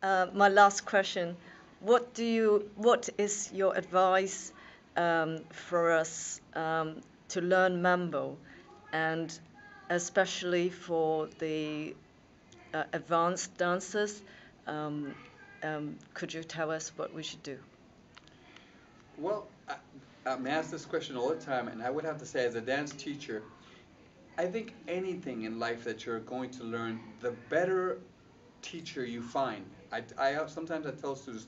my last question. What is your advice for us to learn mambo, and especially for the advanced dancers? Um, could you tell us what we should do? Well, I'm asked this question all the time, and I would have to say, as a dance teacher, I think anything in life that you're going to learn, the better teacher you find. Sometimes I tell students,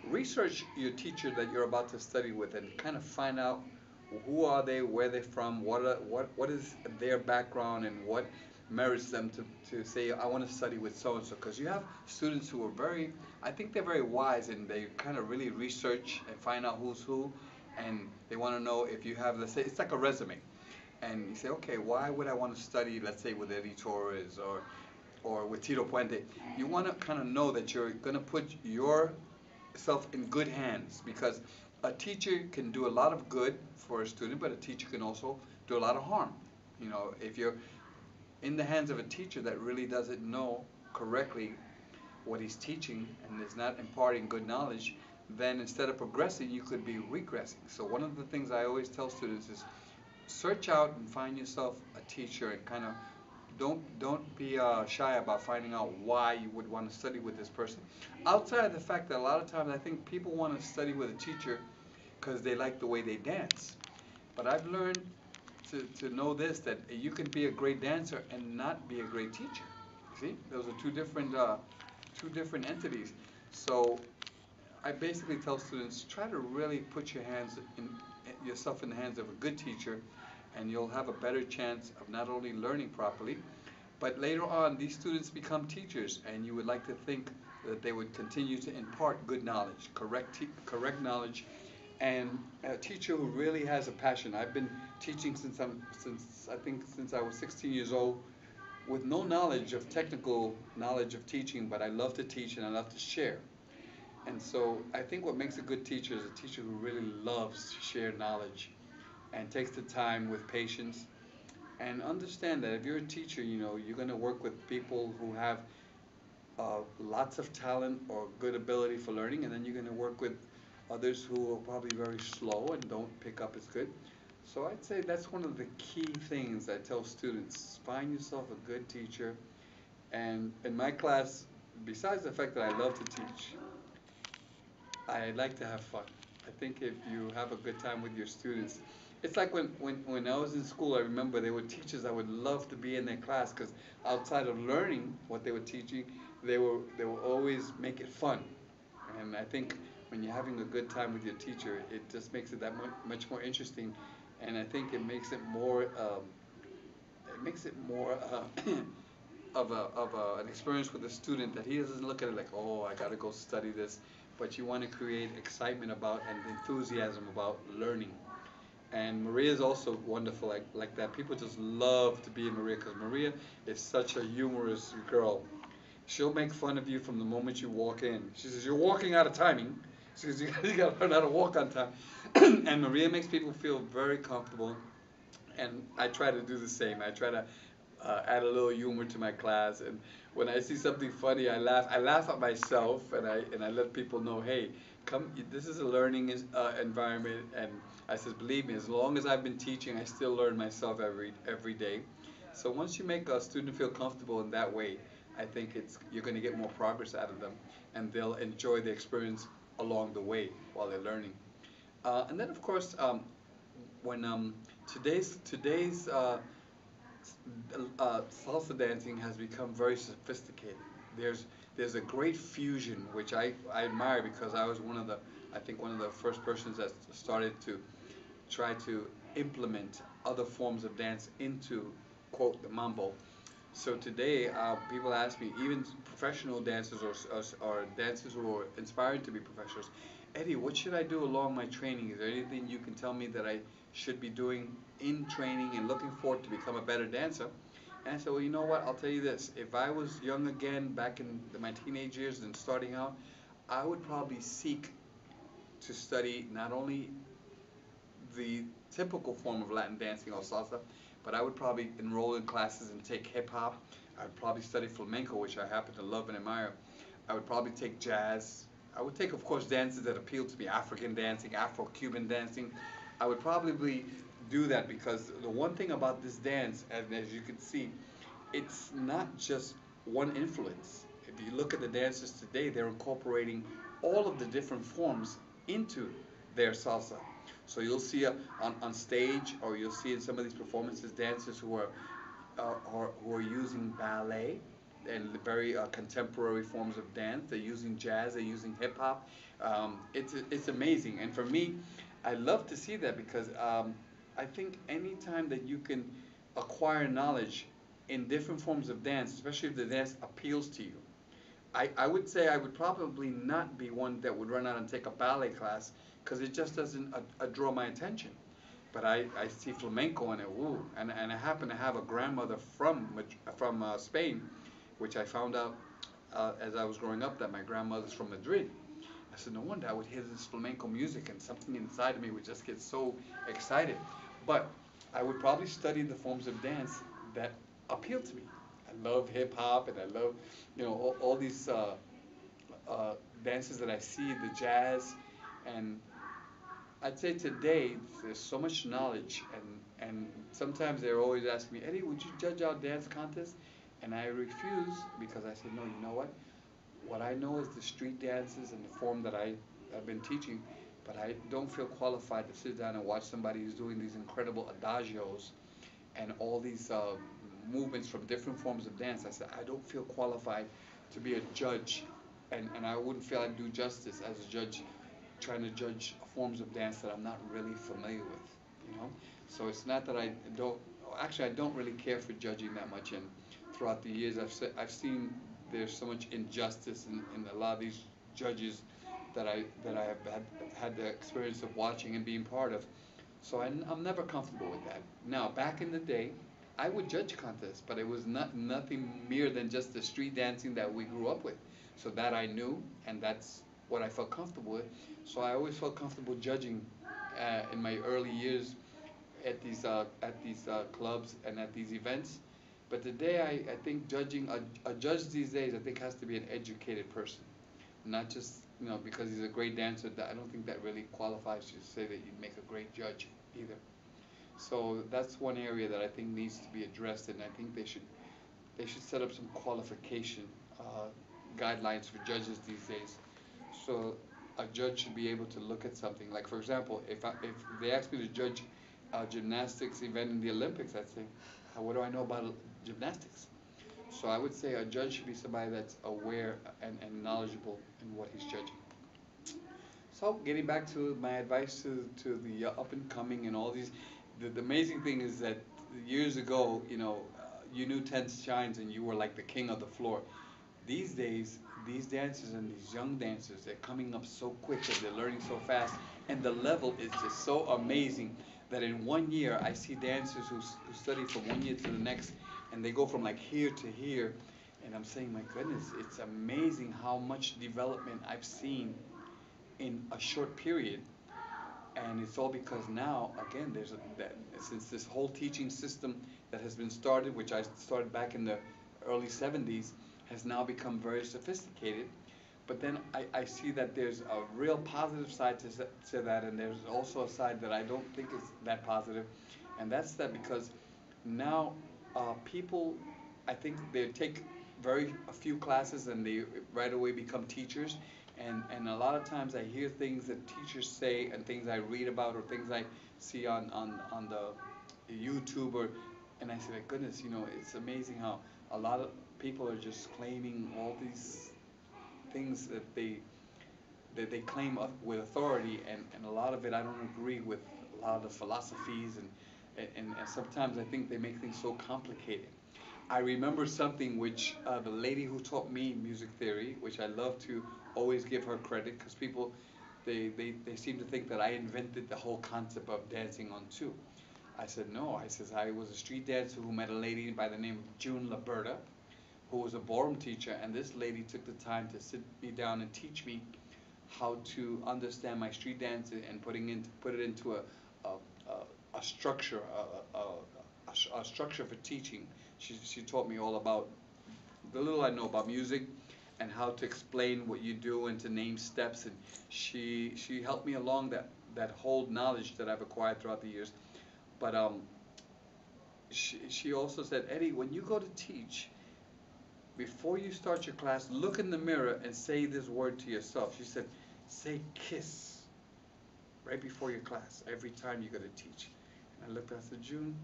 research your teacher that you're about to study with, and kind of find out who are they, where they're from, what is their background, and what merits them to say, I want to study with so and so. Because you have students who are very, I think they're very wise, and they kind of really research and find out who's who, and they want to know if you have, let's say, it's like a resume. And you say, okay, why would I want to study, let's say, with Eddie Torres or with Tito Puente? You want to kind of know that you're going to put yourself in good hands, because a teacher can do a lot of good for a student, but a teacher can also do a lot of harm. You know, if you're in the hands of a teacher that really doesn't know correctly what he's teaching and is not imparting good knowledge, then instead of progressing, you could be regressing. So one of the things I always tell students is, search out and find yourself a teacher, and kind of don't be shy about finding out why you would want to study with this person. Outside of the fact that a lot of times I think people want to study with a teacher because they like the way they dance. But I've learned to know this, that you can be a great dancer and not be a great teacher. See, those are two different entities. So I basically tell students, try to really put yourself in the hands of a good teacher, and you'll have a better chance of not only learning properly, but later on these students become teachers, and you would like to think that they would continue to impart good knowledge, correct knowledge, and a teacher who really has a passion. I've been teaching since I was 16 years old, with no knowledge of technical knowledge of teaching, but I love to teach and I love to share. And so I think what makes a good teacher is a teacher who really loves to share knowledge and takes the time with patience, and understand that if you're a teacher, you know, you're going to work with people who have lots of talent or good ability for learning, and then you're going to work with others who are probably very slow and don't pick up as good. So I'd say that's one of the key things I tell students. Find yourself a good teacher. And in my class, besides the fact that I love to teach, I like to have fun. I think if you have a good time with your students, it's like when I was in school, I remember there were teachers I would love to be in their class, because outside of learning what they were teaching, they will always make it fun. And I think when you're having a good time with your teacher, it just makes it that much more interesting, and I think it makes it more of an experience with a student, that he doesn't look at it like, oh, I got to go study this, but you want to create excitement about and enthusiasm about learning. And Maria is also wonderful like that. People just love to be in Maria, because Maria is such a humorous girl. She'll make fun of you from the moment you walk in. She says, you're walking out of timing. She says, you got to learn how to walk on time. And Maria makes people feel very comfortable, and I try to do the same. I try to add a little humor to my class, and when I see something funny, I laugh. I laugh at myself, and I let people know, hey, come. This is a learning environment, and I says, believe me, as long as I've been teaching, I still learn myself every day. So once you make a student feel comfortable in that way, I think you're going to get more progress out of them, and they'll enjoy the experience along the way while they're learning. And then, of course, when today's salsa dancing has become very sophisticated. There's there's a great fusion, which I admire, because I was I think one of the first persons that started to try to implement other forms of dance into, quote, the mambo. So today, people ask me, even professional dancers, or dancers who are inspiring to be professionals, Eddie, what should I do along my training? Is there anything you can tell me that I should be doing in training and looking forward to become a better dancer? And I said, well, you know what? I'll tell you this. If I was young again, back in my teenage years and starting out, I would probably seek to study not only the typical form of Latin dancing or salsa, but I would probably enroll in classes and take hip hop. I'd probably study flamenco, which I happen to love and admire. I would probably take jazz. I would take, of course, dances that appeal to me, African dancing, Afro-Cuban dancing. I would probably do that because the one thing about this dance, as you can see, it's not just one influence. If you look at the dancers today, they're incorporating all of the different forms into their salsa. So you'll see on stage, or you'll see in some of these performances, dancers who are using ballet and very contemporary forms of dance. They're using jazz. They're using hip hop. It's amazing. And for me, I love to see that because I think any time that you can acquire knowledge in different forms of dance, especially if the dance appeals to you. I would say I would probably not be one that would run out and take a ballet class because it just doesn't draw my attention. But I see flamenco and and I happen to have a grandmother from Spain, which I found out as I was growing up that my grandmother's from Madrid. I said, no wonder I would hear this flamenco music and something inside of me would just get so excited. But I would probably study the forms of dance that appeal to me. I love hip hop and I love, all these dances that I see, the jazz, and I'd say today there's so much knowledge, and sometimes they're always asking me, Eddie, would you judge our dance contest? And I refuse because I said, no, you know what? What I know is the street dances and the form that I have been teaching, but I don't feel qualified to sit down and watch somebody who's doing these incredible adagios and all these movements from different forms of dance. I said, I don't feel qualified to be a judge, and I wouldn't feel I'd do justice as a judge trying to judge forms of dance that I'm not really familiar with. So it's not that I don't, actually, I don't really care for judging that much, and throughout the years, I've seen there's so much injustice in a lot of these judges that I have had the experience of watching and being part of. So I'm never comfortable with that. Now, back in the day, I would judge contests, but it was nothing mere than just the street dancing that we grew up with. So that I knew, and that's what I felt comfortable with. So I always felt comfortable judging in my early years at these clubs and at these events. But today, I think judging a judge these days, I think has to be an educated person, not just because he's a great dancer. That I don't think that really qualifies you to say that you'd make a great judge either. So that's one area that I think needs to be addressed, and I think they should set up some qualification guidelines for judges these days. So a judge should be able to look at something like, for example, if they ask me to judge a gymnastics event in the Olympics, I'd say, what do I know about gymnastics? So I would say a judge should be somebody that's aware and knowledgeable in what he's judging. So getting back to my advice to the up and coming and all these, the amazing thing is that years ago, you knew Ten Shines and you were like the king of the floor. These days, these dancers and these young dancers, they're coming up so quick and they're learning so fast, and the level is just so amazing that in one year I see dancers who study from one year to the next, and they go from like here to here, and I'm saying, my goodness, it's amazing how much development I've seen in a short period. And it's all because now, again, since this whole teaching system that has been started, which I started back in the early 70s, has now become very sophisticated. But then I see that there's a real positive side to that, and there's also a side that I don't think is that positive. And that's that because now people, I think they take a few classes and they right away become teachers. And a lot of times I hear things that teachers say and things I read about or things I see on the YouTube and I say, my goodness, it's amazing how a lot of people are just claiming all these things that they claim with authority, and a lot of it I don't agree with a lot of the philosophies, and sometimes I think they make things so complicated. I remember something which the lady who taught me music theory, which I love to always give her credit, because people, they seem to think that I invented the whole concept of dancing on two. I said, no. I says, I was a street dancer who met a lady by the name of June Laberta, who was a ballroom teacher, and this lady took the time to sit me down and teach me how to understand my street dance and put it into a structure, a structure for teaching. She taught me all about the little I know about music, and how to explain what you do and to name steps. And she helped me along that whole knowledge that I've acquired throughout the years. But she also said, Eddie, when you go to teach, before you start your class, look in the mirror and say this word to yourself. She said, say kiss right before your class every time you go to teach. And I looked, I said, June,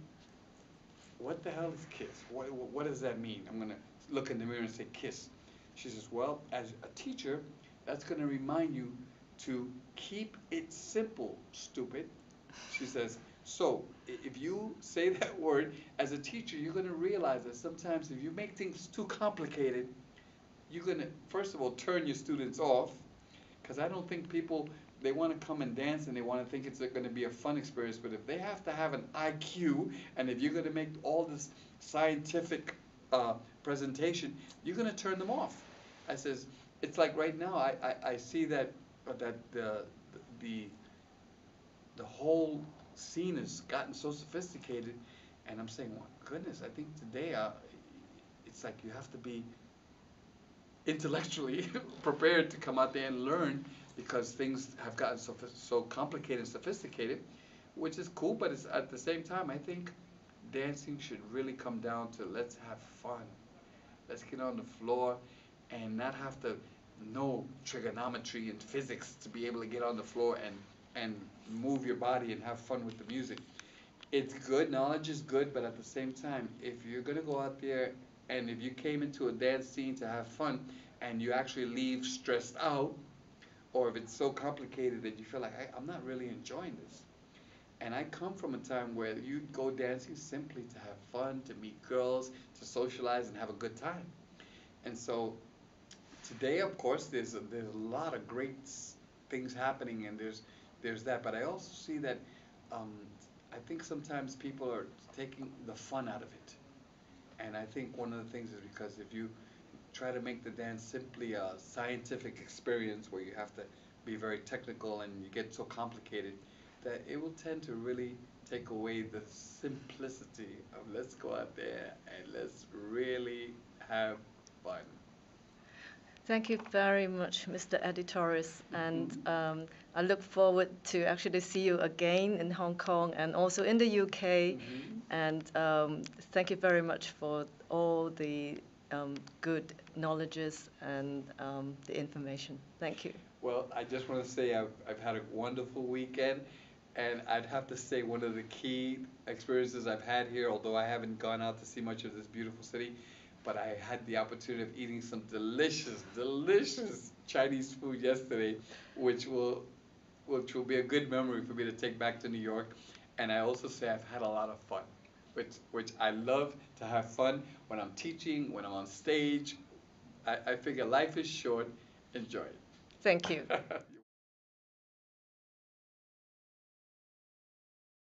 what the hell is kiss? What does that mean? I'm going to look in the mirror and say kiss. She says, well, as a teacher, that's going to remind you to keep it simple, stupid. She says, so if you say that word as a teacher, you're going to realize that sometimes if you make things too complicated, you're going to, first of all, turn your students off, because I don't think people, they want to come and dance and they want to think it's going to be a fun experience. But if they have to have an IQ, and if you're going to make all this scientific presentation, you're going to turn them off. I says, it's like right now, I see that the the whole scene has gotten so sophisticated, and I'm saying, well, goodness, I think today it's like you have to be intellectually prepared to come out there and learn, because things have gotten so complicated and sophisticated, which is cool, but it's at the same time, I think dancing should really come down to let's have fun. Let's get on the floor and not have to know trigonometry and physics to be able to get on the floor and move your body and have fun with the music. It's good, knowledge is good, but at the same time, if you're gonna go out there and if you came into a dance scene to have fun and you actually leave stressed out, or if it's so complicated that you feel like I'm not really enjoying this. And I come from a time where you go dancing simply to have fun, to meet girls, to socialize and have a good time. And so today, of course, there's a lot of great things happening, and there's that. But I also see that um, I think sometimes people are taking the fun out of it. And I think one of the things is because if you try to make the dance simply a scientific experience where you have to be very technical and you get so complicated, that it will tend to really take away the simplicity of let's go out there and let's really have fun. Thank you very much, Mr. Eddie Torres, and Mhm. I look forward to actually see you again in Hong Kong and also in the UK. Mhm. And thank you very much for all the good knowledges and the information. Thank you. Well, I just want to say I've had a wonderful weekend, and I'd have to say one of the key experiences I've had here, although I haven't gone out to see much of this beautiful city, but I had the opportunity of eating some delicious, delicious Chinese food yesterday, which will which will be a good memory for me to take back to New York. And I also say I've had a lot of fun, which I love to have fun when I'm teaching, when I'm on stage. I figure life is short, enjoy Thank you. it.